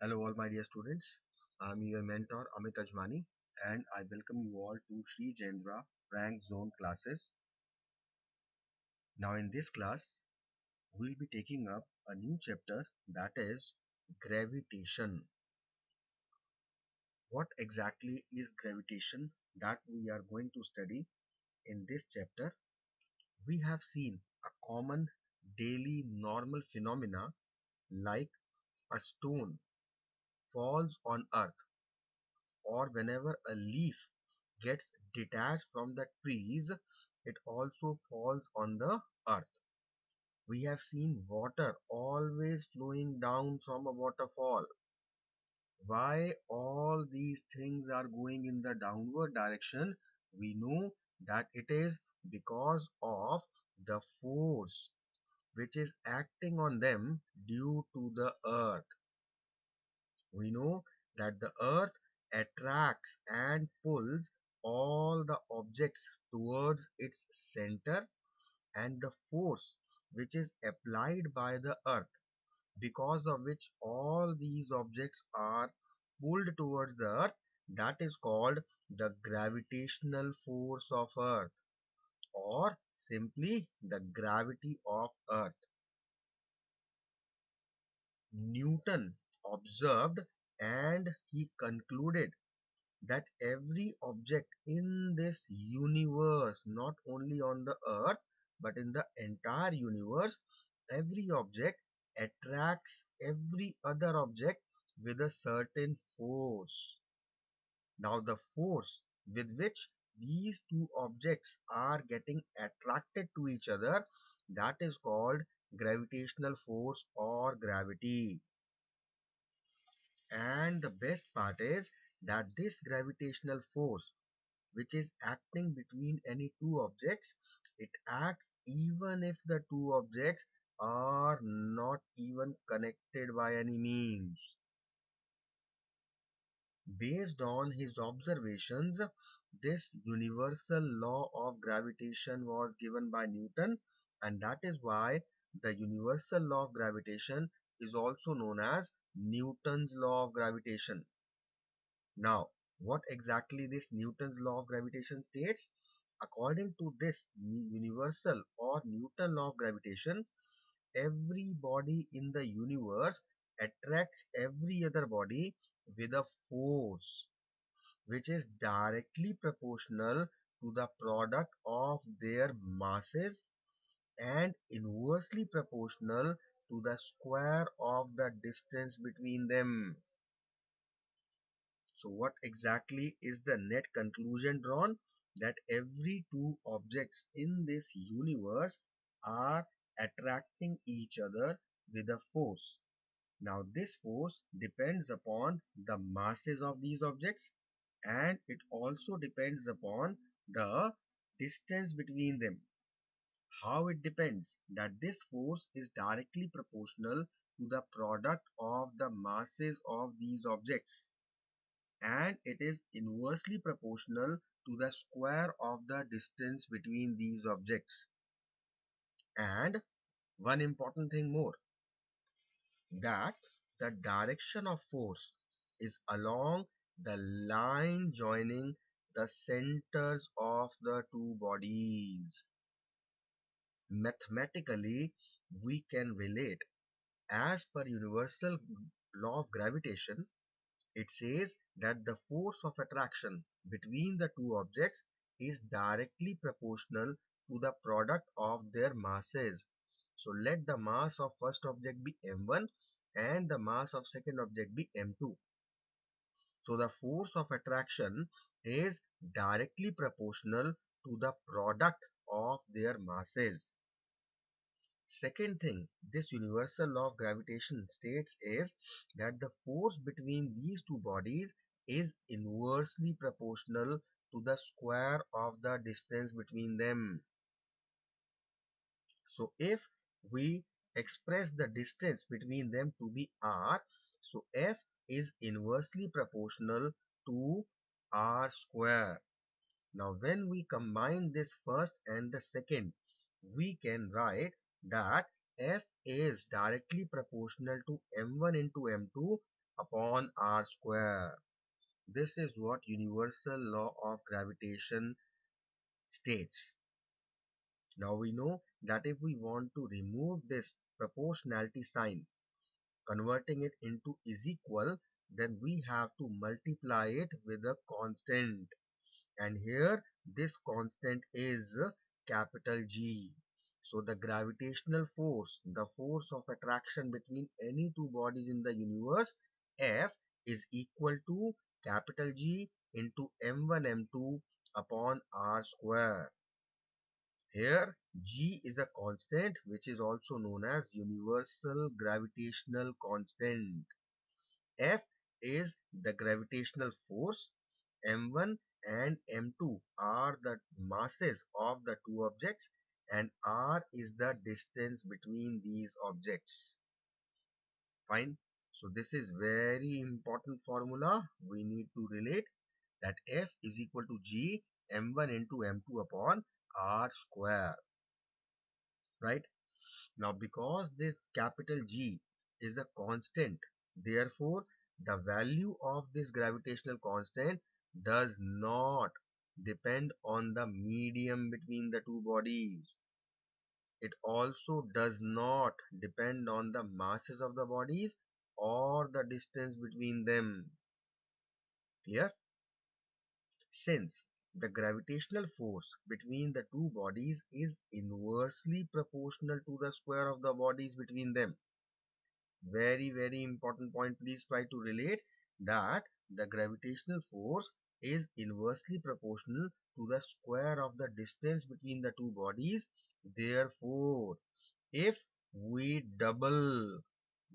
Hello, all my dear students. I'm your mentor Amit Ajmani, and I welcome you all to Sri Jendra Rank Zone classes. Now, in this class, we'll be taking up a new chapter that is gravitation. What exactly is gravitation that we are going to study in this chapter? We have seen a common daily normal phenomena like a stone falls on earth or whenever a leaf gets detached from the trees, it also falls on the earth. We have seen water always flowing down from a waterfall. Why all these things are going in the downward direction? We know that it is because of the force which is acting on them due to the earth. We know that the earth attracts and pulls all the objects towards its center, and the force which is applied by the earth, because of which all these objects are pulled towards the earth, that is called the gravitational force of earth, or simply the gravity of earth. Newton observed and he concluded that every object in this universe, not only on the earth, but in the entire universe, every object attracts every other object with a certain force. Now, the force with which these two objects are getting attracted to each other, that is called gravitational force or gravity. And the best part is that this gravitational force which is acting between any two objects, it acts even if the two objects are not even connected by any means. Based on his observations, this universal law of gravitation was given by Newton, and that is why the universal law of gravitation is also known as Newton's law of gravitation. Now, what exactly this Newton's law of gravitation states? According to this universal or Newton law of gravitation, every body in the universe attracts every other body with a force which is directly proportional to the product of their masses and inversely proportional to the square of the distance between them. So what exactly is the net conclusion drawn? That every two objects in this universe are attracting each other with a force. Now this force depends upon the masses of these objects, and it also depends upon the distance between them. How it depends? That this force is directly proportional to the product of the masses of these objects, and it is inversely proportional to the square of the distance between these objects. And one important thing more, that the direction of force is along the line joining the centers of the two bodies. Mathematically, we can relate as per universal law of gravitation. It says that the force of attraction between the two objects is directly proportional to the product of their masses. So let the mass of first object be m1 and the mass of second object be m2. So the force of attraction is directly proportional to the product of their masses. Second thing, this universal law of gravitation states is that the force between these two bodies is inversely proportional to the square of the distance between them. So if we express the distance between them to be r, so F is inversely proportional to r square. Now when we combine this first and the second, we can write that F is directly proportional to m1 into m2 upon r square. This is what universal law of gravitation states. Now we know that if we want to remove this proportionality sign, converting it into is equal, then we have to multiply it with a constant. And here this constant is capital G. So the gravitational force, the force of attraction between any two bodies in the universe, F, is equal to capital G into m1 m2 upon r square. Here G is a constant which is also known as universal gravitational constant. F is the gravitational force. M1 and M2 are the masses of the two objects, and R is the distance between these objects. Fine. So this is very important formula. We need to relate that F is equal to G M1 into M2 upon R square. Right. Now because this capital G is a constant, therefore the value of this gravitational constant does not depend on the medium between the two bodies. It also does not depend on the masses of the bodies or the distance between them. Clear? Since the gravitational force between the two bodies is inversely proportional to the square of the bodies between them. Very important point. Please try to relate that the gravitational force is inversely proportional to the square of the distance between the two bodies. Therefore, if we double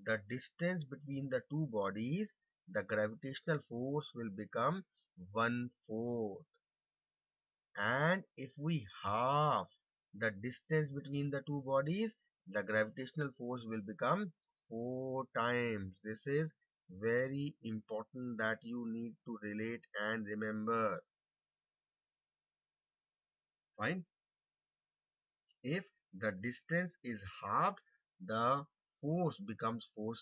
the distance between the two bodies, the gravitational force will become 1/4. And if we halve the distance between the two bodies, the gravitational force will become 4 times. This is very important that you need to relate and remember. Fine. If the distance is halved, the force becomes 4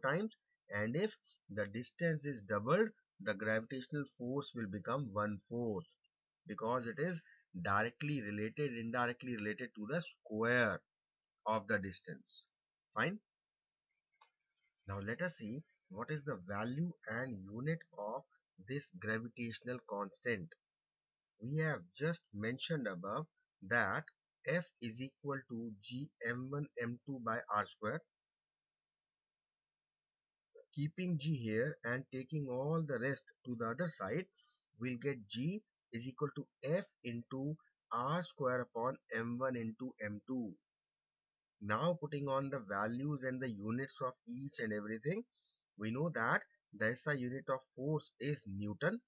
times, and if the distance is doubled, the gravitational force will become 1/4, because it is indirectly related to the square of the distance. Fine. Now let us see what is the value and unit of this gravitational constant. We have just mentioned above that F is equal to G m1 m2 by r square. Keeping G here and taking all the rest to the other side, we'll get G is equal to F into r square upon m1 into m2. Now putting on the values and the units of each and everything, we know that the SI unit of force is Newton.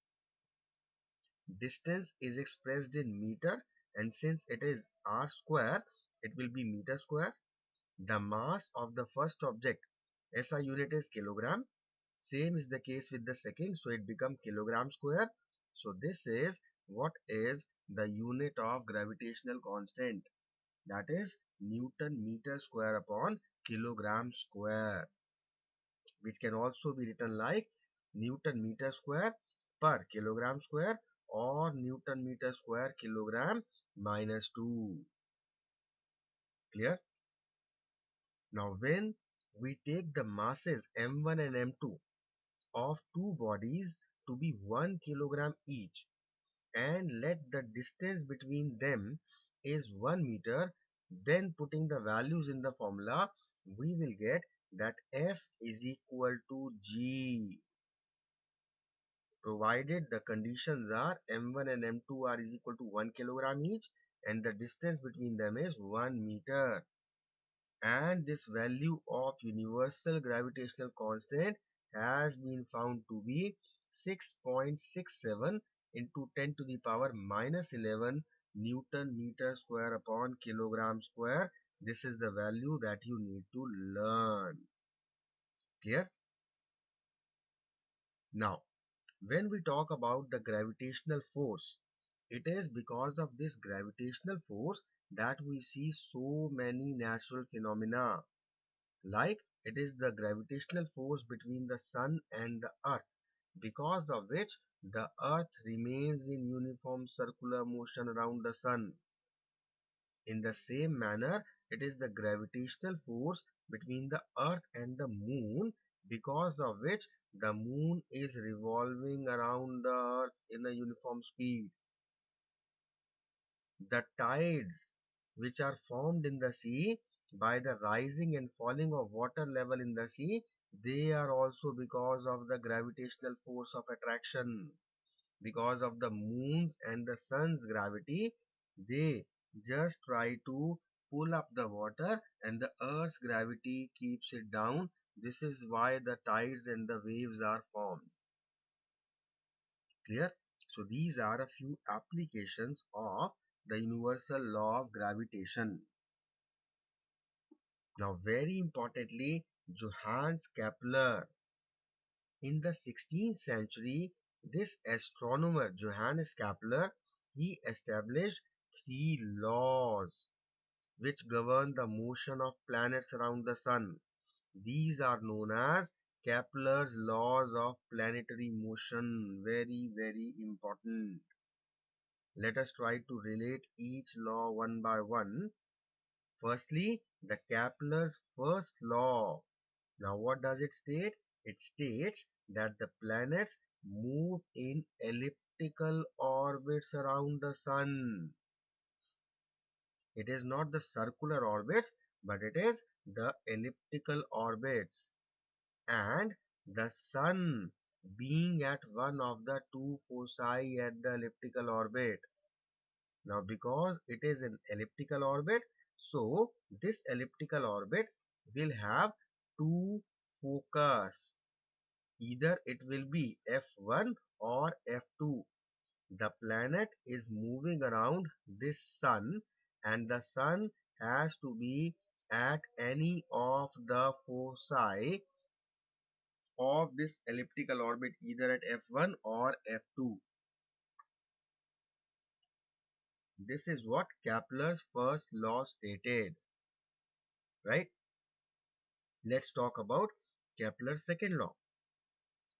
Distance is expressed in meter, and since it is r square, it will be meter square. The mass of the first object, SI unit is kilogram. Same is the case with the second, so it becomes kilogram square. So this is what is the unit of gravitational constant, that is Newton meter square upon kilogram square, which can also be written like Newton meter square per kilogram square or Newton meter square kilogram minus 2. Clear? Now when we take the masses m1 and m2 of two bodies to be 1 kilogram each and let the distance between them is 1 meter, then putting the values in the formula, we will get that F is equal to G, provided the conditions are m1 and m2 are is equal to 1 kilogram each and the distance between them is 1 meter. And this value of universal gravitational constant has been found to be 6.67 into 10 to the power minus 11 Newton meter square upon kilogram square. This is the value that you need to learn. Clear? Now, when we talk about the gravitational force, it is because of this gravitational force that we see so many natural phenomena like It is the gravitational force between the sun and the earth, because of which the earth remains in uniform circular motion around the sun. In the same manner, it is the gravitational force between the earth and the moon, because of which the moon is revolving around the earth in a uniform speed. The tides, which are formed in the sea by the rising and falling of water level in the sea, they are also because of the gravitational force of attraction. Because of the moon's and the sun's gravity, they just try to pull up the water, and the earth's gravity keeps it down. This is why the tides and the waves are formed. Clear? So these are a few applications of the universal law of gravitation. Now, very importantly, Johannes Kepler. In the 16th century, this astronomer Johannes Kepler, he established three laws which govern the motion of planets around the sun. These are known as Kepler's laws of planetary motion. Very, very important. Let us try to relate each law one by one. Firstly, the Kepler's first law. Now, what does it state? It states that the planets move in elliptical orbits around the sun. It is not the circular orbits, but it is the elliptical orbits. And the sun being at one of the two foci at the elliptical orbit. Now, because it is an elliptical orbit, so this elliptical orbit will have two focus. Either it will be F1 or F2. The planet is moving around this sun, and the sun has to be at any of the foci of this elliptical orbit, either at F1 or F2. This is what Kepler's first law stated, right? Let's talk about Kepler's second law.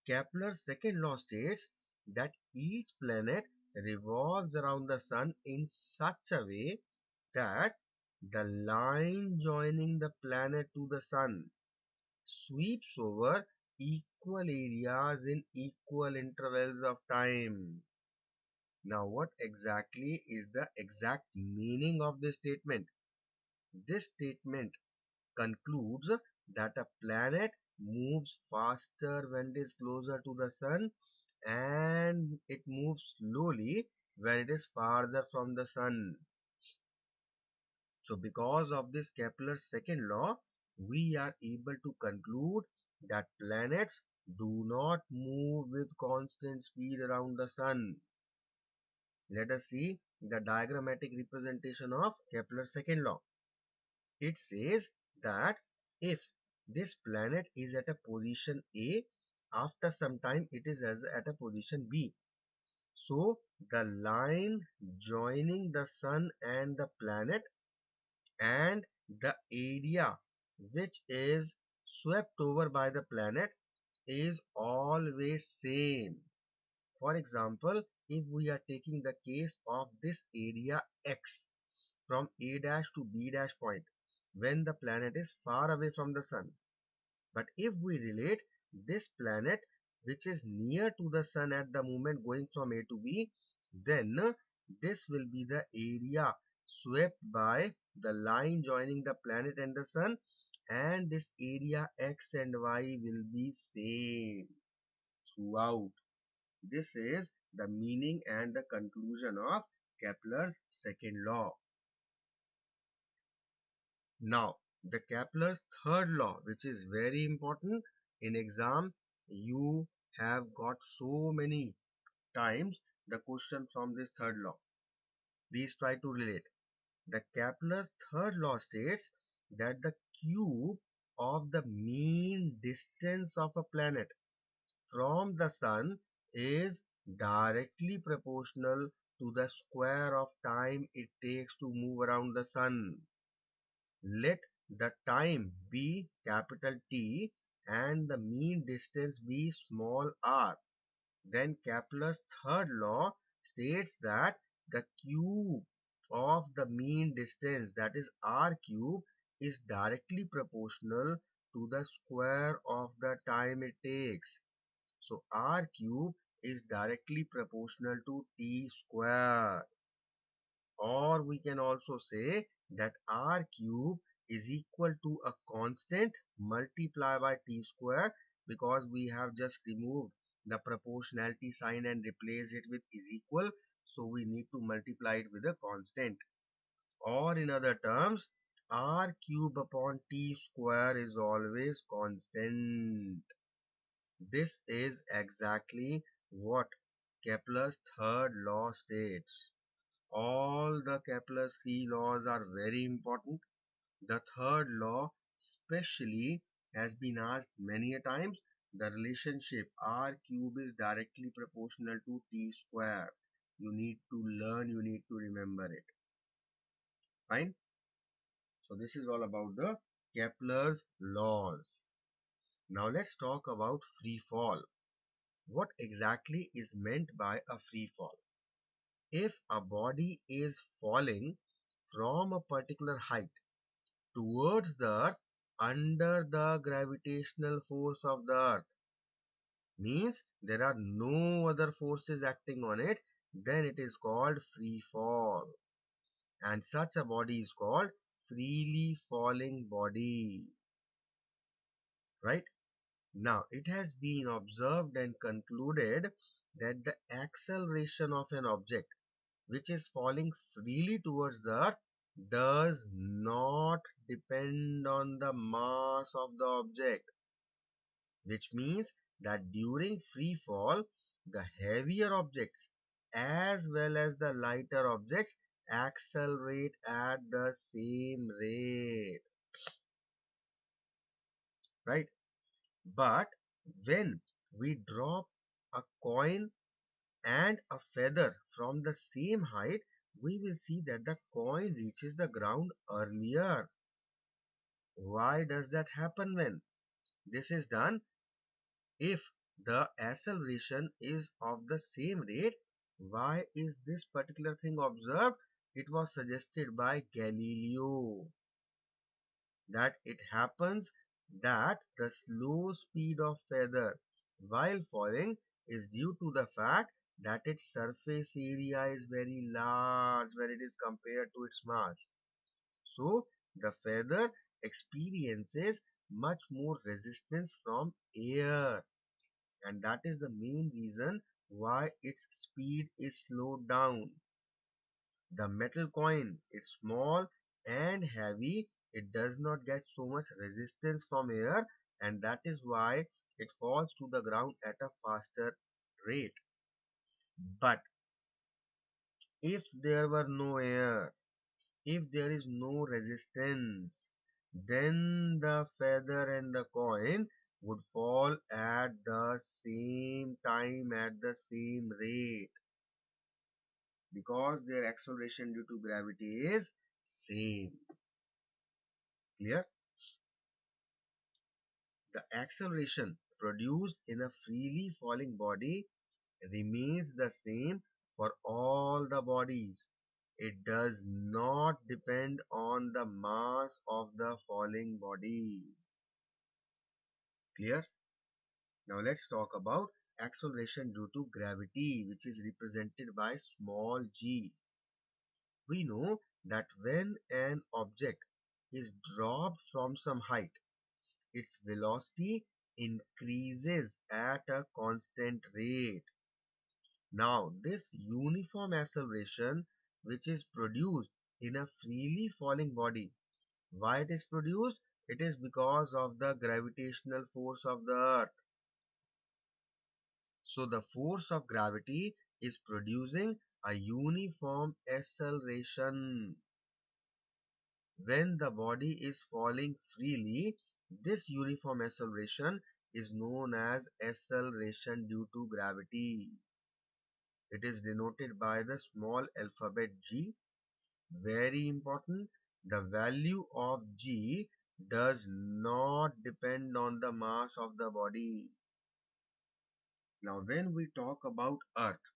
Kepler's second law states that each planet revolves around the sun in such a way that the line joining the planet to the sun sweeps over equal areas in equal intervals of time. Now, what exactly is the exact meaning of this statement? This statement concludes that a planet moves faster when it is closer to the sun, and it moves slowly when it is farther from the sun. So because of this Kepler's second law, we are able to conclude that planets do not move with constant speed around the sun. Let us see the diagrammatic representation of Kepler's second law. It says that if this planet is at a position A, after some time it is at a position B. So the line joining the sun and the planet and the area which is swept over by the planet is always same. For example, if we are taking the case of this area X from A dash to B dash point when the planet is far away from the sun. But if we relate this planet which is near to the sun at the moment going from A to B, then this will be the area swept by the line joining the planet and the sun, and this area X and Y will be same throughout. This is the meaning and the conclusion of Kepler's second law. Now, the Kepler's third law, which is very important in exam, you have got so many times the question from this third law. Please try to relate. The Kepler's third law states that the cube of the mean distance of a planet from the sun is directly proportional to the square of time it takes to move around the sun. Let the time be capital T and the mean distance be small r, then Kepler's third law states that the cube of the mean distance, that is r cube, is directly proportional to the square of the time it takes. So r cube is directly proportional to t square. Or we can also say that r cube is equal to a constant multiplied by t square, because we have just removed the proportionality sign and replaced it with is equal. So we need to multiply it with a constant. Or in other terms, r cube upon t square is always constant. This is exactly what Kepler's third law states. All the Kepler's three laws are very important. The third law especially has been asked many a times. The relationship r cube is directly proportional to t square. You need to learn, you need to remember it. Fine. So this is all about the Kepler's laws. Now let's talk about free fall. What exactly is meant by a free fall? If a body is falling from a particular height towards the earth under the gravitational force of the earth, means there are no other forces acting on it, then it is called free fall. And such a body is called freely falling body. Right? Now, it has been observed and concluded that the acceleration of an object which is falling freely towards the earth does not depend on the mass of the object, which means that during free fall, the heavier objects as well as the lighter objects accelerate at the same rate, right? But when we drop a coin and a feather from the same height, we will see that the coin reaches the ground earlier. Why does that happen when? This is done if the acceleration is of the same rate. Why is this particular thing observed? It was suggested by Galileo that it happens that the slow speed of feather while falling is due to the fact that its surface area is very large when it is compared to its mass. So the feather experiences much more resistance from air, and that is the main reason why its speed is slowed down. The metal coin is small and heavy. It does not get so much resistance from air, and that is why it falls to the ground at a faster rate. But if there were no air, if there is no resistance, then the feather and the coin would fall at the same time at the same rate, because their acceleration due to gravity is same. Clear? The acceleration produced in a freely falling body remains the same for all the bodies. It does not depend on the mass of the falling body. Clear? Now let's talk about acceleration due to gravity, which is represented by small g. We know that when an object is dropped from some height, its velocity increases at a constant rate. Now, this uniform acceleration, which is produced in a freely falling body, why it is produced? It is because of the gravitational force of the earth. So the force of gravity is producing a uniform acceleration. When the body is falling freely, this uniform acceleration is known as acceleration due to gravity. It is denoted by the small alphabet g. Very important, the value of g does not depend on the mass of the body. Now, when we talk about Earth,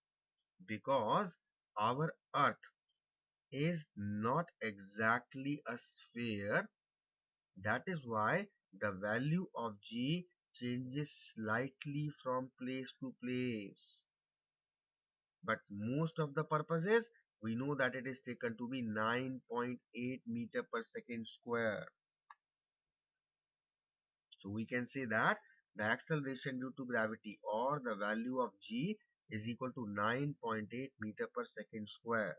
because our Earth is not exactly a sphere, that is why the value of G changes slightly from place to place. But most of the purposes, we know that it is taken to be 9.8 meter per second square. So we can say that the acceleration due to gravity or the value of G is equal to 9.8 meter per second square.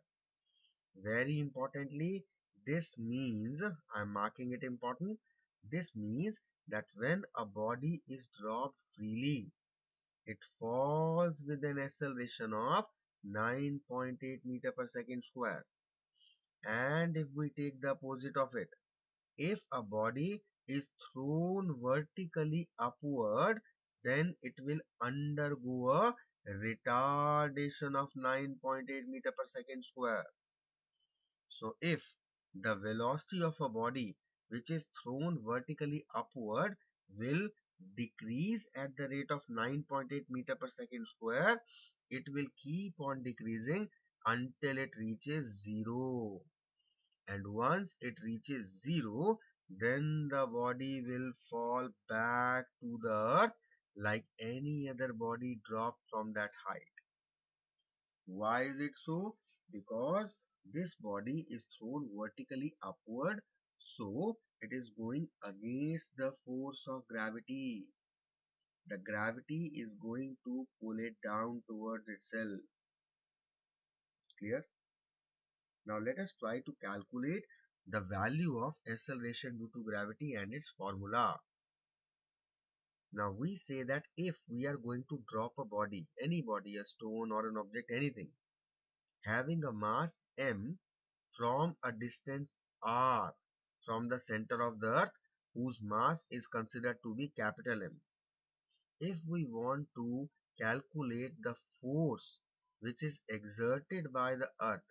Very importantly, this means, I'm marking it important, this means that when a body is dropped freely, it falls with an acceleration of 9.8 meter per second square. And if we take the opposite of it, if a body is thrown vertically upward, then it will undergo a retardation of 9.8 meter per second square. So if the velocity of a body which is thrown vertically upward will decrease at the rate of 9.8 meter per second square, it will keep on decreasing until it reaches zero. And once it reaches zero, then the body will fall back to the earth like any other body dropped from that height. Why is it so? Because this body is thrown vertically upward, so it is going against the force of gravity. The gravity is going to pull it down towards itself. Clear? Now let us try to calculate the value of acceleration due to gravity and its formula. Now we say that if we are going to drop a body, any body, a stone or an object, anything, having a mass m from a distance r from the center of the earth whose mass is considered to be capital M. If we want to calculate the force which is exerted by the earth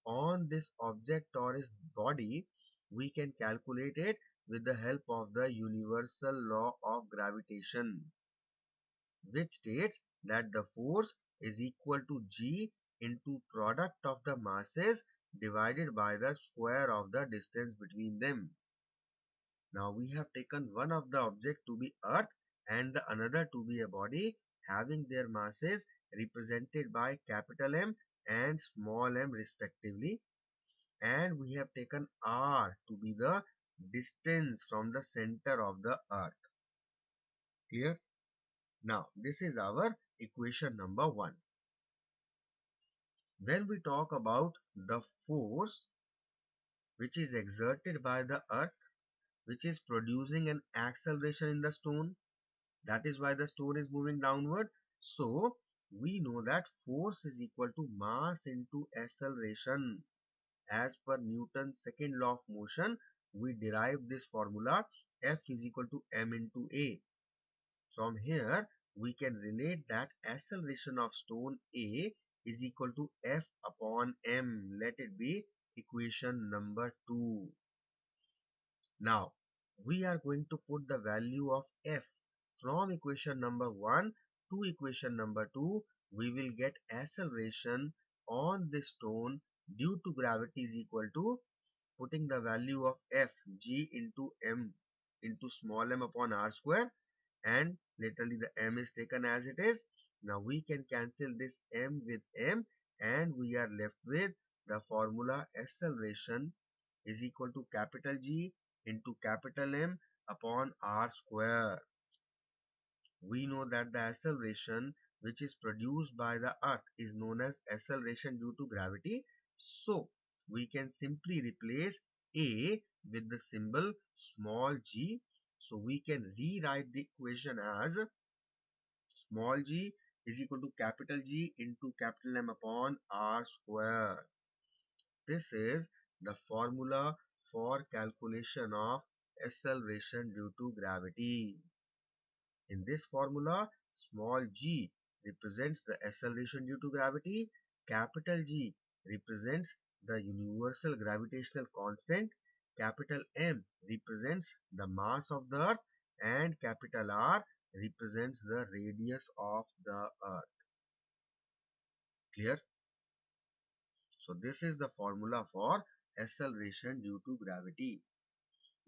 on this object or its body, we can calculate it with the help of the universal law of gravitation, which states that the force is equal to G into product of the masses divided by the square of the distance between them. Now we have taken one of the object to be earth and the another to be a body having their masses represented by capital M and small m respectively, and we have taken r to be the distance from the center of the earth. Here, now this is our equation number 1. When we talk about the force which is exerted by the earth, which is producing an acceleration in the stone, that is why the stone is moving downward. So we know that force is equal to mass into acceleration. As per Newton's second law of motion, we derive this formula F is equal to m into a. From here, we can relate that acceleration of stone A is equal to F upon m. Let it be equation number 2. Now, we are going to put the value of F from equation number 1 to equation number 2. We will get acceleration on the stone due to gravity is equal to putting the value of F G into m into small m upon r square, and literally the m is taken as it is. Now we can cancel this m with m and we are left with the formula acceleration is equal to capital G into capital M upon r square. We know that the acceleration which is produced by the earth is known as acceleration due to gravity. So we can simply replace A with the symbol small g. So we can rewrite the equation as small g is equal to capital G into capital M upon r square. This is the formula for calculation of acceleration due to gravity. In this formula, small g represents the acceleration due to gravity, capital G represents the universal gravitational constant, capital M represents the mass of the earth and capital R represents the radius of the earth. Clear? So this is the formula for acceleration due to gravity.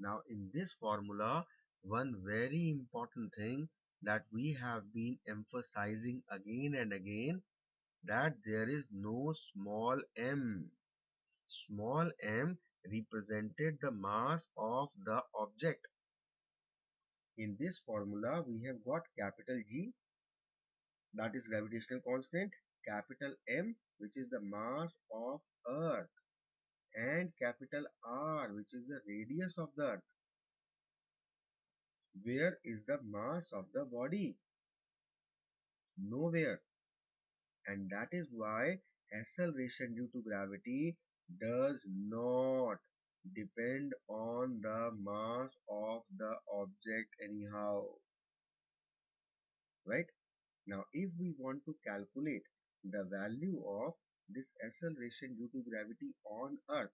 Now in this formula, one very important thing that we have been emphasizing again and again, that there is no small m. Small m represented the mass of the object. In this formula, we have got capital G, that is gravitational constant, capital M, which is the mass of Earth, and capital R, which is the radius of the Earth. Where is the mass of the body? Nowhere. And that is why acceleration due to gravity does not depend on the mass of the object anyhow. Right? Now, if we want to calculate the value of this acceleration due to gravity on Earth,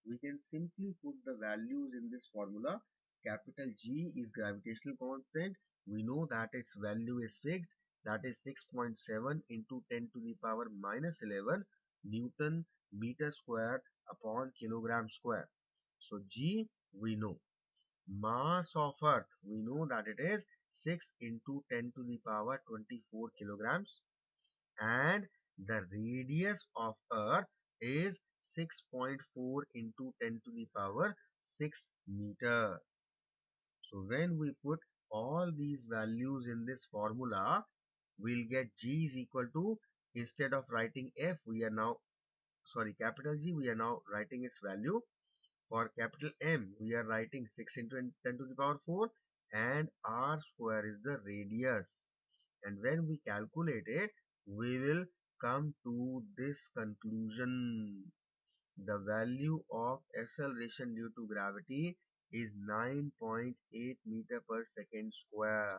we can simply put the values in this formula. Capital G is gravitational constant. We know that its value is fixed. That is 6.7 into 10 to the power minus 11 Newton meter square upon kilogram square. So G we know. Mass of Earth, we know that it is 6 into 10 to the power 24 kilograms, and the radius of Earth is 6.4 into 10 to the power 6 meter. So when we put all these values in this formula, we'll get G is equal to, instead of writing F, we are now, sorry, capital G, we are now writing its value. For capital M, we are writing 6 into 10 to the power 4, and R square is the radius. And when we calculate it, we will come to this conclusion. The value of acceleration due to gravity is 9.8 meter per second square.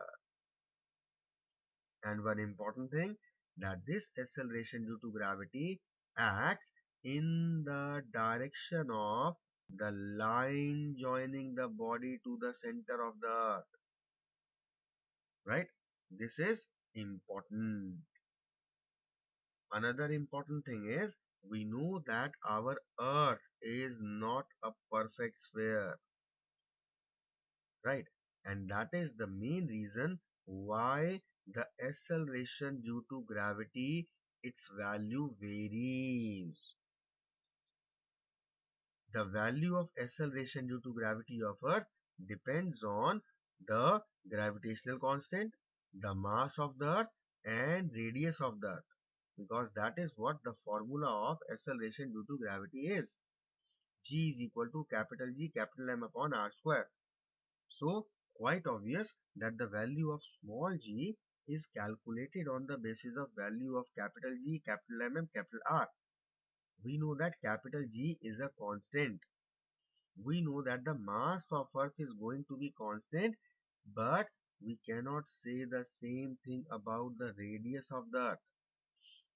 And one important thing, that this acceleration due to gravity acts in the direction of the line joining the body to the center of the earth. Right? This is important. Another important thing is, we know that our earth is not a perfect sphere. Right? And that is the main reason why the acceleration due to gravity, its value varies. The value of acceleration due to gravity of Earth depends on the gravitational constant, the mass of the Earth, and radius of the Earth, because that is what the formula of acceleration due to gravity is. G is equal to capital G capital M upon R square. So quite obvious that the value of small g is calculated on the basis of value of capital G, capital M, and capital R. We know that capital G is a constant. We know that the mass of Earth is going to be constant, but we cannot say the same thing about the radius of the Earth.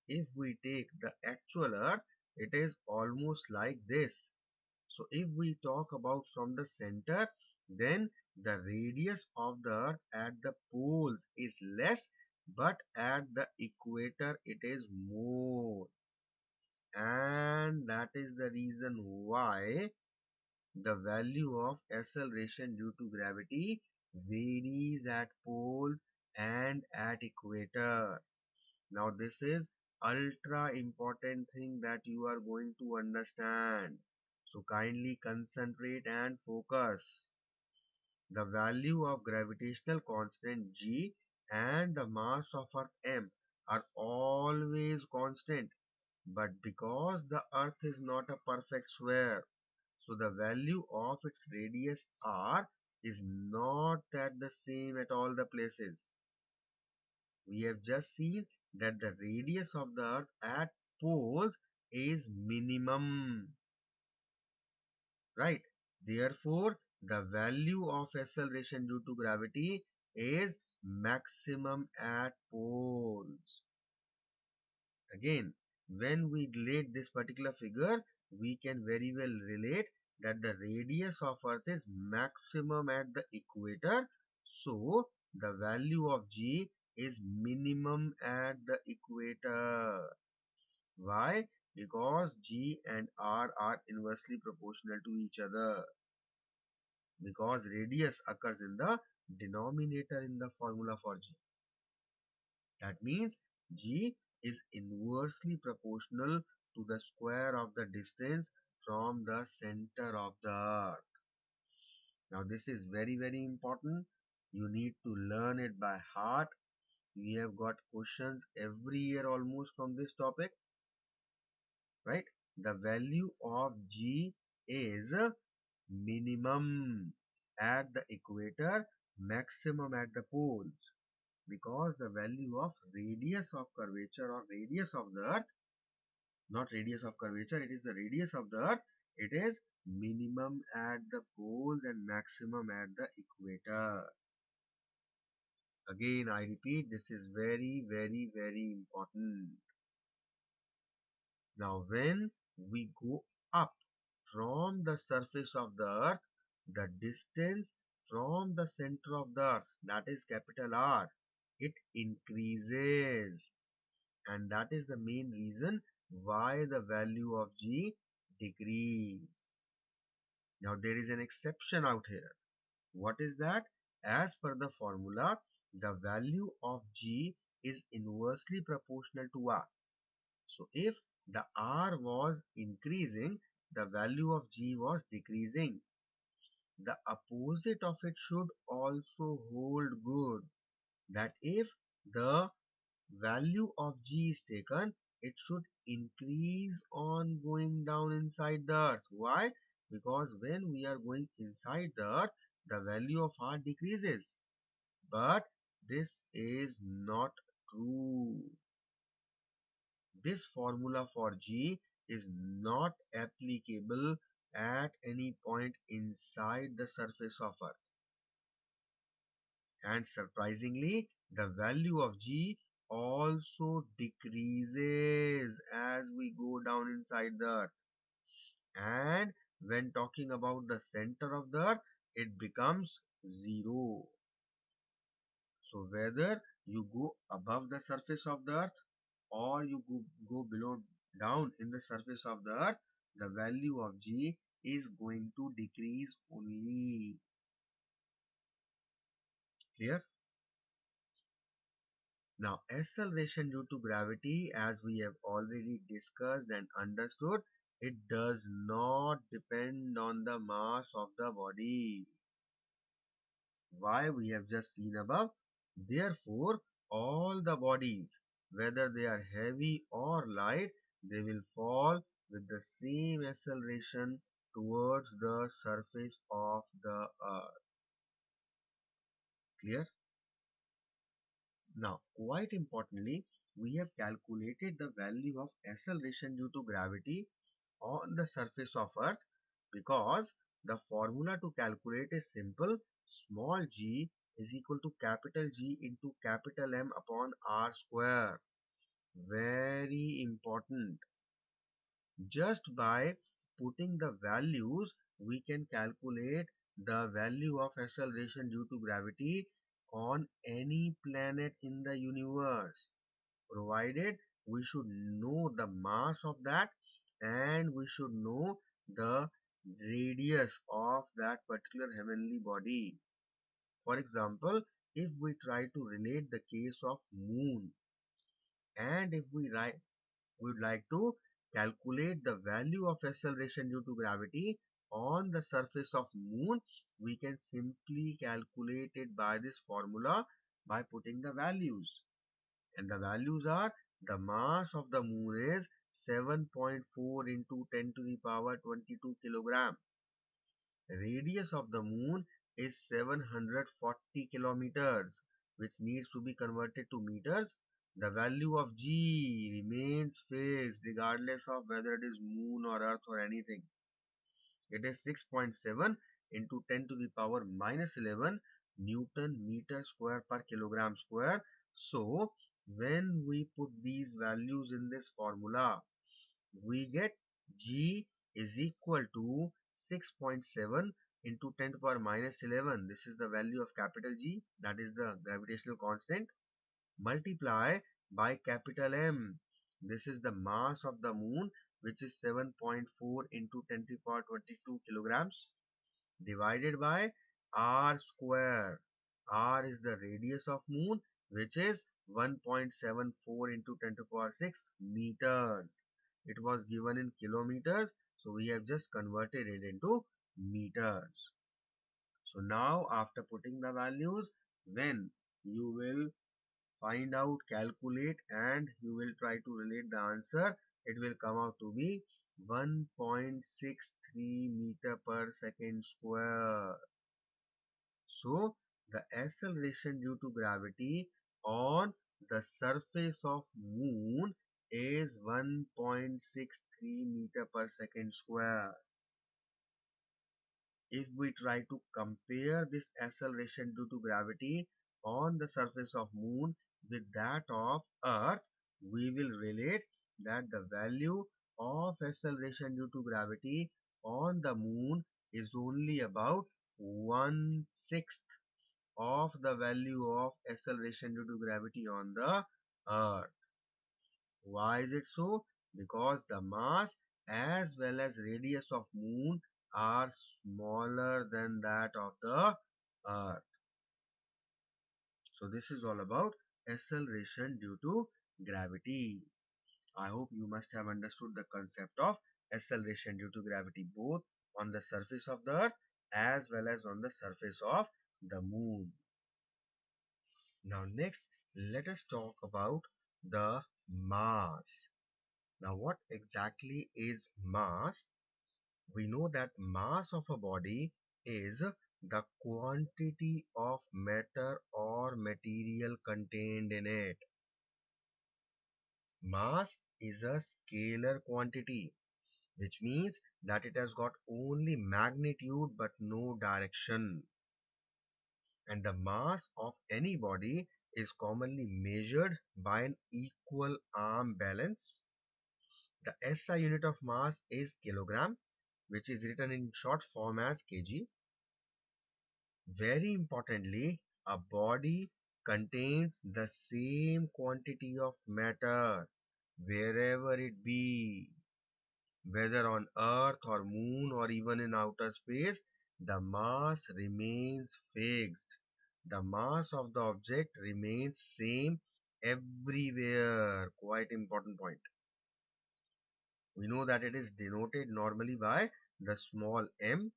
If we take the actual Earth, it is almost like this. So if we talk about from the center, then the radius of the Earth at the poles is less, but at the equator it is more. And that is the reason why the value of acceleration due to gravity varies at poles and at equator. Now this is ultra important thing that you are going to understand. So kindly concentrate and focus. The value of gravitational constant G and the mass of Earth M are always constant. But because the Earth is not a perfect sphere, so the value of its radius R is not at the same at all the places. We have just seen that the radius of the Earth at poles is minimum. Right? Therefore, the value of acceleration due to gravity is maximum at poles. Again, when we relate this particular figure, we can very well relate that the radius of Earth is maximum at the equator. So the value of G is minimum at the equator. Why? Because G and R are inversely proportional to each other. Because radius occurs in the denominator in the formula for G. That means G is inversely proportional to the square of the distance from the center of the earth. Now this is very important. You need to learn it by heart. We have got questions every year almost from this topic, right? The value of G is minimum at the equator, maximum at the poles, because the value of radius of curvature or radius of the earth, not radius of curvature, it is the radius of the earth, it is minimum at the poles and maximum at the equator. Again, I repeat, this is very important. Now, when we go up from the surface of the earth, the distance from the center of the earth, that is capital R, it increases. And that is the main reason why the value of G decrease. Now, there is an exception out here. What is that? As per the formula, the value of G is inversely proportional to R. So if the R was increasing, the value of G was decreasing. The opposite of it should also hold good. That if the value of G is taken, it should increase on going down inside the earth. Why? Because when we are going inside the earth, the value of R decreases. But this is not true. This formula for G is not applicable at any point inside the surface of Earth. And surprisingly, the value of G also decreases as we go down inside the Earth. And when talking about the center of the Earth, it becomes 0. So whether you go above the surface of the Earth or you go below down in the surface of the earth, the value of G is going to decrease only. Clear? Now, acceleration due to gravity, as we have already discussed and understood, it does not depend on the mass of the body. Why? We have just seen above. Therefore, all the bodies, whether they are heavy or light, they will fall with the same acceleration towards the surface of the earth. Clear? Now, quite importantly, we have calculated the value of acceleration due to gravity on the surface of earth, because the formula to calculate is simple. Small g is equal to capital G into capital M upon R square. Very important. Just by putting the values, we can calculate the value of acceleration due to gravity on any planet in the universe, provided we should know the mass of that and we should know the radius of that particular heavenly body. For example, if we try to relate the case of moon, and if we would like to calculate the value of acceleration due to gravity on the surface of moon, we can simply calculate it by this formula by putting the values. And the values are, the mass of the moon is 7.4 into 10 to the power 22 kilogram. The radius of the moon is 740 kilometers, which needs to be converted to meters. The value of G remains fixed regardless of whether it is moon or earth or anything. It is 6.7 into 10 to the power minus 11 Newton meter square per kilogram square. So when we put these values in this formula, we get G is equal to 6.7 into 10 to power minus 11. This is the value of capital G, that is the gravitational constant. Multiply by capital M. This is the mass of the moon, which is 7.4 into 10 to the power 22 kilograms, divided by r square. R is the radius of moon, which is 1.74 into 10 to the power 6 meters. It was given in kilometers, so we have just converted it into meters. So now after putting the values, when you will find out, calculate, and you will try to relate the answer, it will come out to be 1.63 meter per second square. So the acceleration due to gravity on the surface of moon is 1.63 meter per second square. If we try to compare this acceleration due to gravity on the surface of moon with that of earth, we will relate that the value of acceleration due to gravity on the moon is only about 1/6 of the value of acceleration due to gravity on the earth. Why is it so? Because the mass as well as radius of moon are smaller than that of the earth. So this is all about acceleration due to gravity. I hope you must have understood the concept of acceleration due to gravity both on the surface of the earth as well as on the surface of the moon. Now next, let us talk about the mass. Now what exactly is mass? We know that mass of a body is the quantity of matter or material contained in it. Mass is a scalar quantity, which means that it has got only magnitude but no direction. And the mass of any body is commonly measured by an equal arm balance. The SI unit of mass is kilogram, which is written in short form as kg. Very importantly, a body contains the same quantity of matter wherever it be, whether on earth or moon or even in outer space. The mass remains fixed. The mass of the object remains same everywhere. Quite important point. We know that it is denoted normally by the small m,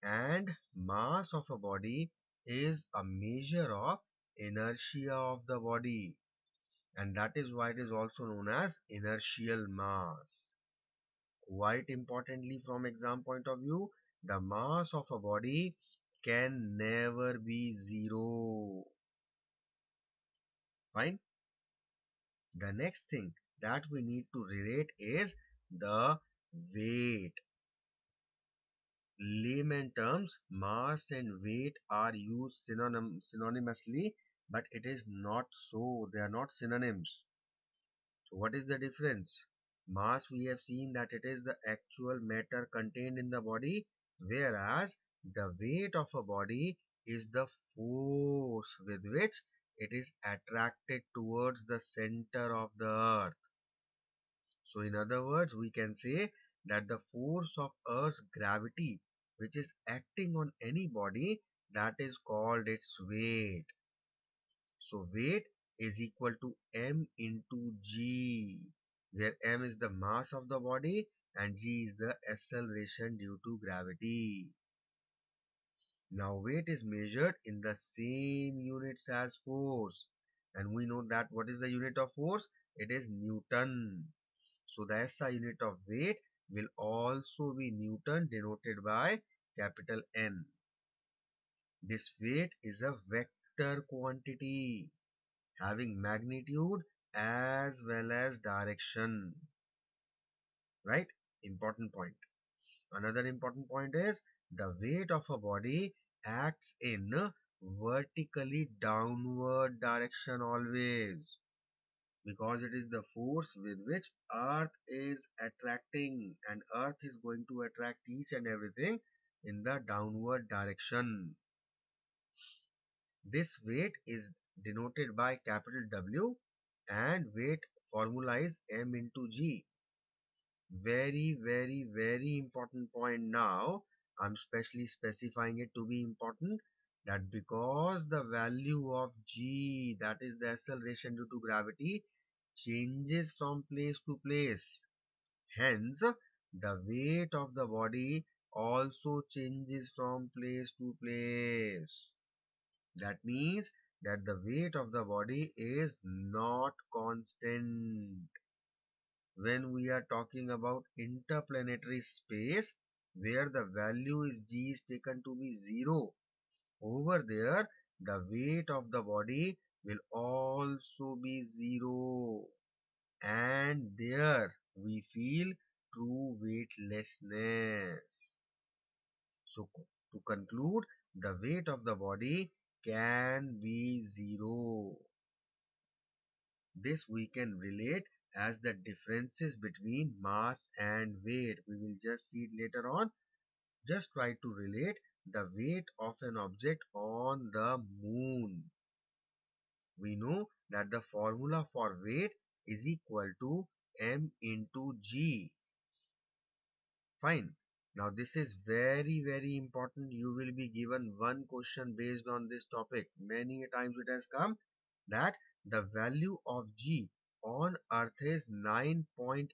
and mass of a body is a measure of inertia of the body, and that is why it is also known as inertial mass. Quite importantly, from exam point of view, the mass of a body can never be zero. Fine. The next thing that we need to relate is the weight. Layman terms, mass and weight are used synonymously, but it is not so. They are not synonyms. So what is the difference? Mass, we have seen that it is the actual matter contained in the body, whereas the weight of a body is the force with which it is attracted towards the center of the earth. So in other words, we can say that the force of Earth's gravity, which is acting on any body, that is called its weight. So weight is equal to m into g, where m is the mass of the body and g is the acceleration due to gravity. Now weight is measured in the same units as force, and we know that what is the unit of force? It is Newton. So the SI unit of weight will also be Newton, denoted by capital N. This weight is a vector quantity having magnitude as well as direction. Right? Important point. Another important point is the weight of a body acts in vertically downward direction always. because it is the force with which Earth is attracting, and Earth is going to attract each and everything in the downward direction. This weight is denoted by capital W, and weight formula is m into g. Very, very, very important point now. I'm specially specifying it to be important, that because the value of g, that is the acceleration due to gravity, changes from place to place. Hence, the weight of the body also changes from place to place. That means that the weight of the body is not constant. When we are talking about interplanetary space, where the value is g is taken to be 0, over there the weight of the body will also be 0, and there we feel true weightlessness. So to conclude, the weight of the body can be 0. This we can relate as the differences between mass and weight. We will just see it later on. Just try to relate the weight of an object on the moon. We know that the formula for weight is equal to m into g. Fine. Now this is very, very important. You will be given one question based on this topic. Many times it has come that the value of g on earth is 9.8.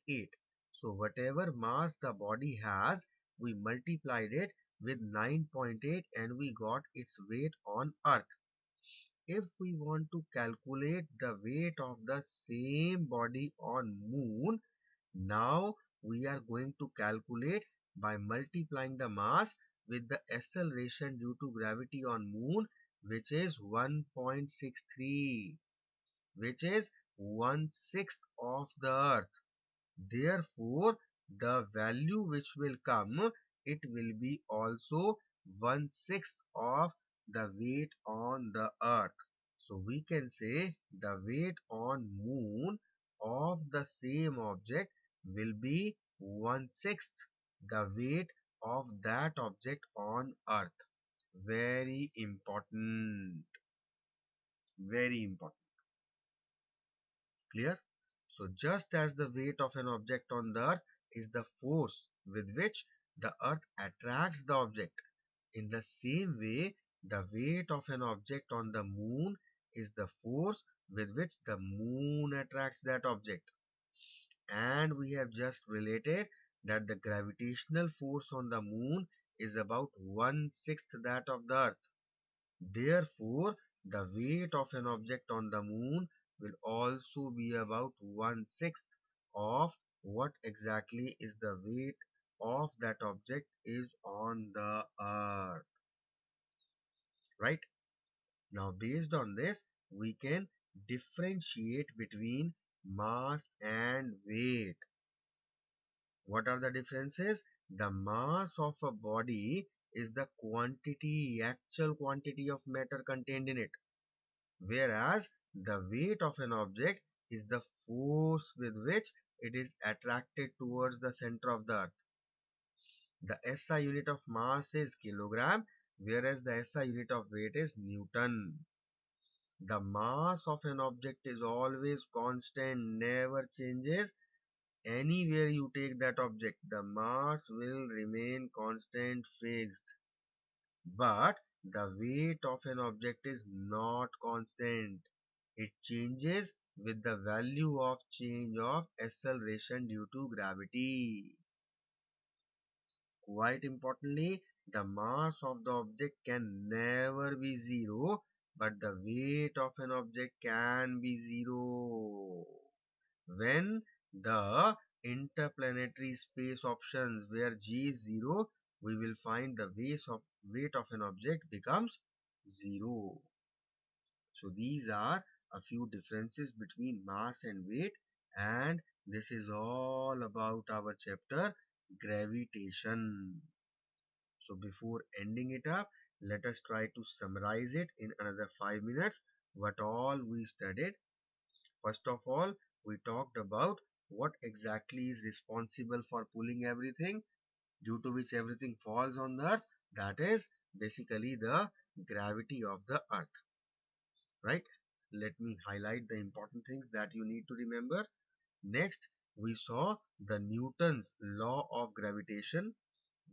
So whatever mass the body has, we multiplied it with 9.8 and we got its weight on earth. If we want to calculate the weight of the same body on moon, now we are going to calculate by multiplying the mass with the acceleration due to gravity on moon, which is 1.63, which is 1/6 of the earth. Therefore, the value which will come, it will be also 1/6 of the weight on the earth. So we can say the weight on moon of the same object will be 1/6 the weight of that object on earth. Very important. Very important. Clear? So just as the weight of an object on the earth is the force with which the earth attracts the object, in the same way the weight of an object on the moon is the force with which the moon attracts that object. And we have just related that the gravitational force on the moon is about 1/6 that of the earth. Therefore, the weight of an object on the moon will also be about 1/6 of what exactly is the weight of that object is on the earth. Right? Now, based on this, we can differentiate between mass and weight. What are the differences? The mass of a body is the quantity, actual quantity of matter contained in it, whereas the weight of an object is the force with which it is attracted towards the center of the earth. The SI unit of mass is kilogram, whereas the SI unit of weight is Newton. The mass of an object is always constant, never changes. Anywhere you take that object, the mass will remain constant, fixed. But the weight of an object is not constant. It changes with the value of change of acceleration due to gravity. Quite importantly, the mass of the object can never be zero, but the weight of an object can be zero. When the interplanetary space options where g is 0, we will find the weight of an object becomes 0. So these are a few differences between mass and weight, and this is all about our chapter gravitation. So before ending it up, let us try to summarize it in another 5 minutes what all we studied. First of all, we talked about what exactly is responsible for pulling everything, due to which everything falls on the earth. That is basically the gravity of the earth, right? Let me highlight the important things that you need to remember. Next, we saw the Newton's law of gravitation,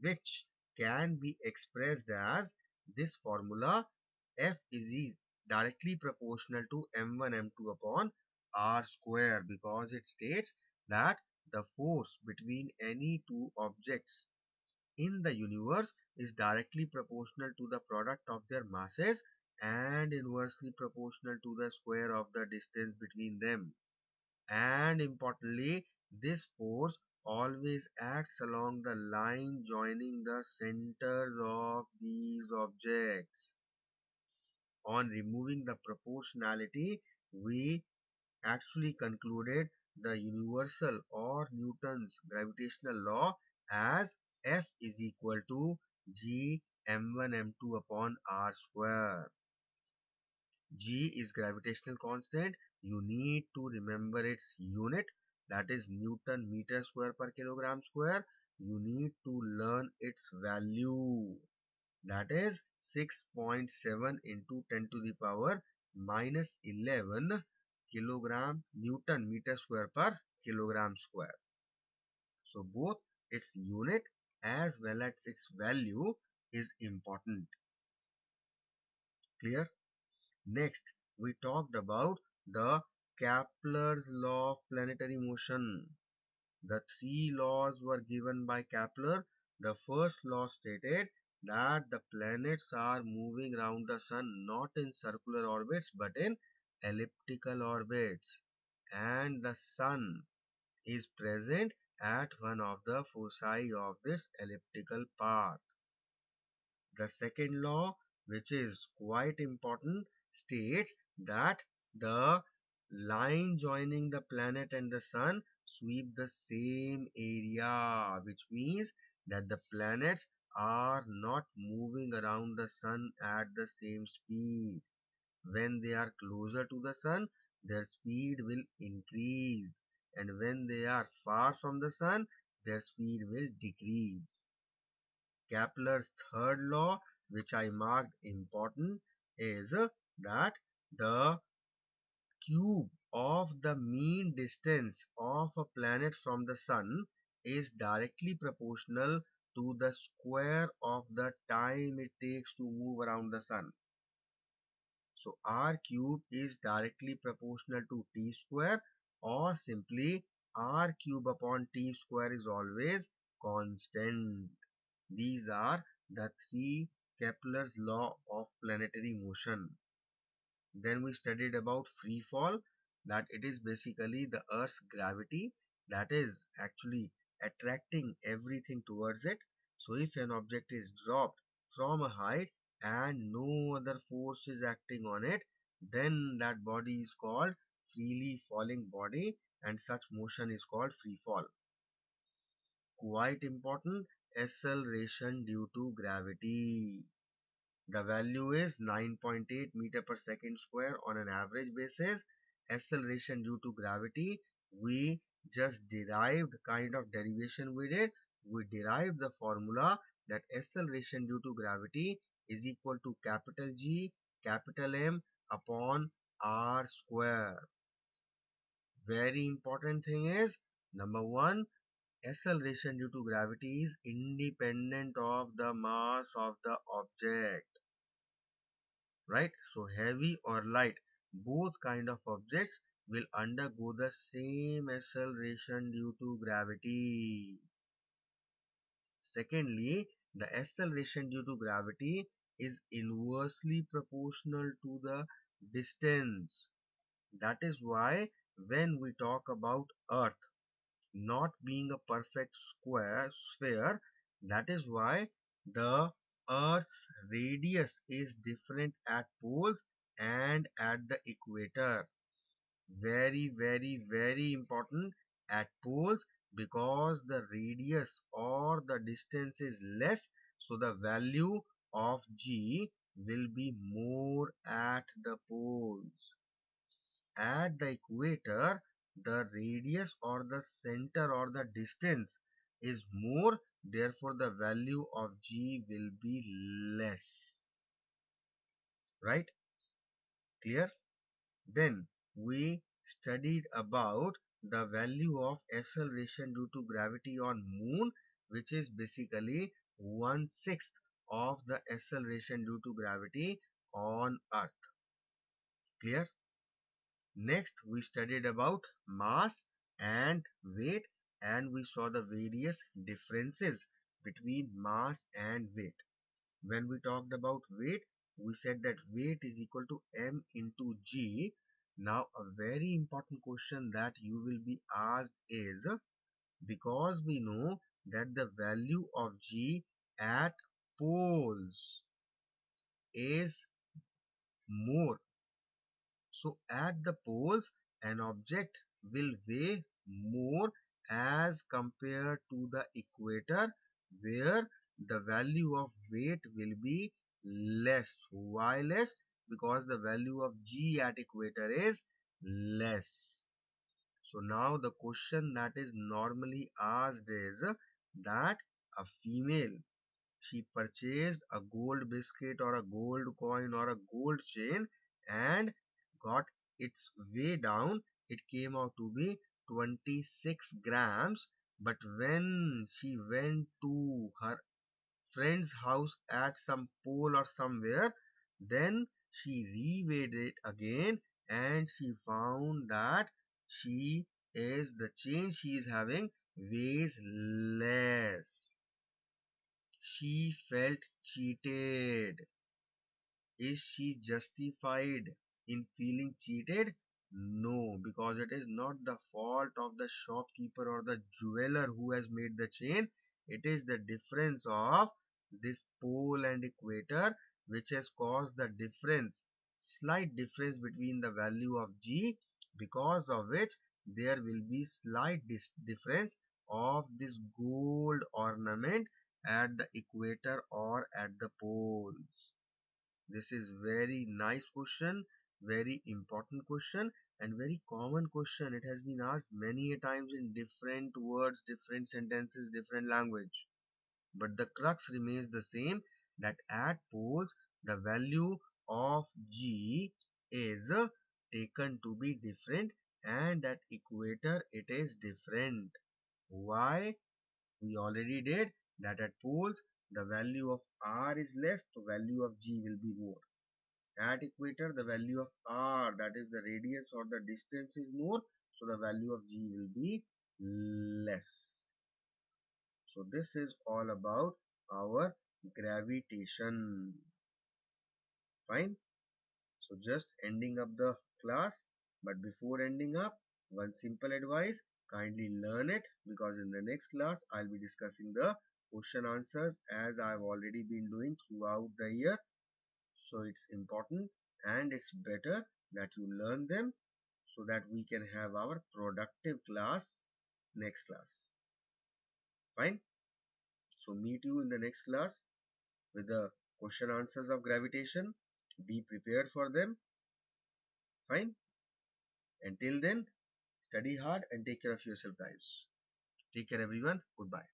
which can be expressed as this formula: F is directly proportional to m1 m2 upon r square, because it states that the force between any two objects in the universe is directly proportional to the product of their masses and inversely proportional to the square of the distance between them. And importantly, this force always acts along the line joining the centers of these objects. On removing the proportionality, we actually concluded the universal or Newton's gravitational law as F is equal to G m1 m2 upon r square. G is gravitational constant. You need to remember its unit, that is Newton meter square per kilogram square. You need to learn its value, that is 6.7 into 10 to the power minus 11 kilogram Newton meter square per kilogram square. So both its unit as well as its value is important. Clear? Next, we talked about the Kepler's law of planetary motion. The three laws were given by Kepler. The first law stated that the planets are moving around the sun not in circular orbits but in elliptical orbits, and the sun is present at one of the foci of this elliptical path. The second law, which is quite important, states that the line joining the planet and the sun sweep the same area, which means that the planets are not moving around the sun at the same speed. When they are closer to the sun, their speed will increase, and when they are far from the sun, their speed will decrease. Kepler's third law, which I marked important, is that the cube of the mean distance of a planet from the sun is directly proportional to the square of the time it takes to move around the sun. So r cube is directly proportional to t square, or simply r cube upon t square is always constant. These are the three Kepler's law of planetary motion. Then we studied about free fall, that it is basically the Earth's gravity that is actually attracting everything towards it. So if an object is dropped from a height and no other force is acting on it, then that body is called freely falling body, and such motion is called free fall. Quite important, acceleration due to gravity. The value is 9.8 meter per second square on an average basis. Acceleration due to gravity, we just derived kind of derivation we did. We derived the formula that acceleration due to gravity is equal to capital G, capital M upon R square. Very important thing is, number one, acceleration due to gravity is independent of the mass of the object, right? So heavy or light, both kind of objects will undergo the same acceleration due to gravity. Secondly, the acceleration due to gravity is inversely proportional to the distance. That is why when we talk about Earth not being a perfect square sphere, that is why the Earth's radius is different at poles and at the equator. Very, very, very important at poles, because the radius or the distance is less, so the value of G will be more at the poles. at the equator, the radius or the center or the distance is more, therefore the value of G will be less. Right? Clear? Then we studied about the value of acceleration due to gravity on moon, which is basically 1/6 of the acceleration due to gravity on earth. Clear? Next we studied about mass and weight, and we saw the various differences between mass and weight. When we talked about weight, we said that weight is equal to m into g. Now a very important question that you will be asked is, because we know that the value of g at poles is more, so at the poles an object will weigh more as compared to the equator, where the value of weight will be less. Why less? Because the value of G at equator is less. So now the question that is normally asked is that a female, she purchased a gold biscuit or a gold coin or a gold chain and got its way down. It came out to be 26 grams. But when she went to her friend's house at some pole or somewhere, then she reweighed it again and she found that the change she is having weighs less. She felt cheated. Is she justified in feeling cheated? No, because it is not the fault of the shopkeeper or the jeweler who has made the chain. It is the difference of this pole and equator which has caused the difference, slight difference between the value of G, because of which there will be slight difference of this gold ornament at the equator or at the poles. This is very nice question, very important question, and very common question. It has been asked many a times in different words, different sentences, different language. But the crux remains the same, that at poles the value of G is taken to be different, and at equator it is different. Why? We already did that at poles the value of R is less, the value of G will be more. At equator the value of R, that is the radius or the distance, is more, so the value of G will be less. So this is all about our gravitation. Fine. So just ending up the class, but before ending up, one simple advice: kindly learn it, because in the next class I'll be discussing the question answers as I've already been doing throughout the year. So it's important and it's better that you learn them so that we can have our productive class next class. Fine. So meet you in the next class with the question answers of gravitation. Be prepared for them. Fine. Until then, study hard and take care of yourself, guys. Take care, everyone. Goodbye.